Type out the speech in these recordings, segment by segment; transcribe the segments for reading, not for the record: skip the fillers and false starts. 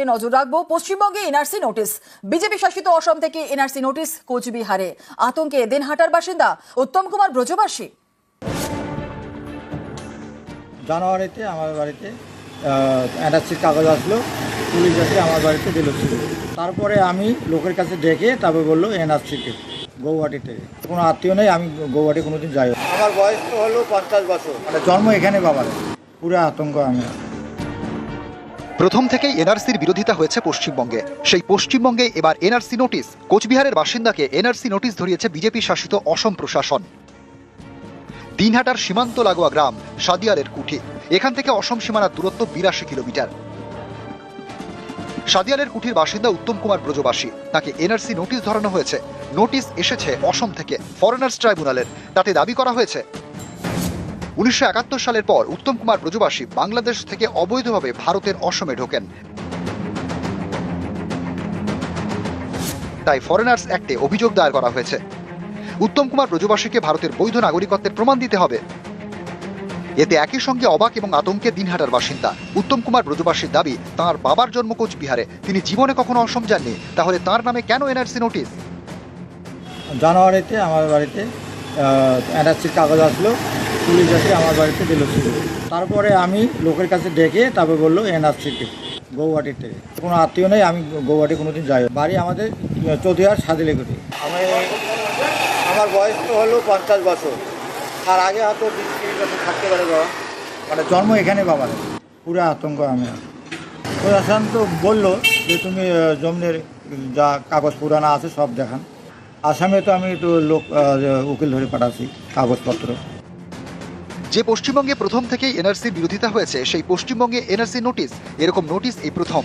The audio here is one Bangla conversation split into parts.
নজর রাখবো পশ্চিমবঙ্গে এনআরসি নোটিশ। বিজেপি শাসিত অসম থেকে এনআরসি নোটিশ কোচবিহারে। আতঙ্কে দিনহাটার বাসিন্দা উত্তম কুমার ব্রজবাসী। জানুয়ারিতে আমার বাড়িতে এনআরসির কাগজ আসলো, পুলিশ এসে আমার বাড়িতে দিল ছিল। তারপরে আমি লোকের কাছে ডেকে তারপরে বললো এনআরসিকে গৌহাটি থেকে। কোনো আত্মীয় নেই, আমি গৌহাটি কোনোদিন যাই। আমার বয়স তো হলো 50 বছর, মানে জন্ম এখানে বাবার। পুরো আতঙ্ক আমি। প্রথম থেকেই এনআরসির বিরোধিতা হয়েছে পশ্চিমবঙ্গে। সেই পশ্চিমবঙ্গে এবার এনআরসি নোটিশ। কোচবিহারের বাসিন্দাকে এনআরসি নোটিশ ধরিয়েছে বিজেপি শাসিত অসম প্রশাসন। দিনহাটার সীমান্ত লাগোয়া গ্রাম সাদিয়ালের কুঠি। এখান থেকে অসম সীমানার দূরত্ব 82 কিলোমিটার। সাদিয়ালের কুঠির বাসিন্দা উত্তম কুমার ব্রজবাসী। তাকে এনআরসি নোটিশ ধরানো হয়েছে। নোটিশ এসেছে অসম থেকে ফরেনার্স ট্রাইব্যুনালের। তাতে দাবি করা হয়েছে 1971 সালের পর উত্তম কুমার ব্রজবাসী বাংলাদেশ থেকে অবৈধভাবে ভারতের অসমে ঢোকেন। তাই ফরেনার্স অ্যাক্টে অভিযোগ দায়ের করা হয়েছে। উত্তম কুমার ব্রজবাসীকে ভারতের বৈধ নাগরিকত্বের প্রমাণ দিতে হবে। এতে একই সঙ্গে অবাক এবং আতঙ্কে দিনহাটার বাসিন্দা। উত্তম কুমার ব্রজবাসীর দাবি, তাঁর বাবার জন্ম কোচবিহারে, তিনি জীবনে কখনো অসম যাননি। তাহলে তাঁর নামে কেন এনআরসি নোটিশ? জানুয়ারিতে আমার বাড়িতে এনআরসির কাগজ আসলো, পুলিশ এসে আমার বাড়িতে দিল ছিল। তারপরে আমি লোকের কাছে ডেকে তারপরে বললো এনআরসিকে গৌহাটি থেকে। কোনো আত্মীয় নেই, আমি গৌহাটি কোনোদিন যাই। বাড়ি আমাদের চৌধুরীহাট সাদিলেকুটি। আমার বয়স তো হলো 50 বছর, আর আগে হয়তো 20-30 বছর থাকতে পারে বাবা, মানে জন্ম এখানে বাবার। পুরো আতঙ্ক আমি। প্রশাসন তো বললো যে তুমি জমির যা কাগজ পুরানা আছে সব দেখান। আসামে তো আমি একটু উকিল ধরে পাঠাচ্ছি কাগজপত্র। যে পশ্চিমবঙ্গে প্রথম থেকেই এনআরসির বিরোধিতা হয়েছে, সেই পশ্চিমবঙ্গে এনআরসি নোটিশ। এরকম নোটিশ এই প্রথম।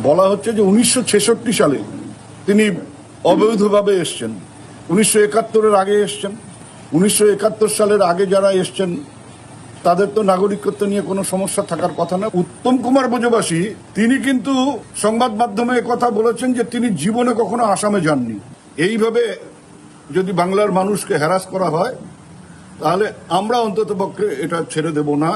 বলা হচ্ছে যে 1966 সালে তিনি অবৈধভাবে এসছেন। 1971-এর আগে এসছেন। 1971 সালের আগে যারা এসছেন তাদের তো নাগরিকত্ব নিয়ে কোনো সমস্যা থাকার কথা না। উত্তম কুমার ব্রজবাসী তিনি কিন্তু সংবাদ মাধ্যমে কথা বলেছেন যে তিনি জীবনে কখনো আসামে যাননি। এইভাবে যদি বাংলার মানুষকে হ্যারাস করা হয় তাহলে আমরা অন্ততপক্ষে এটা ছেড়ে দেব না।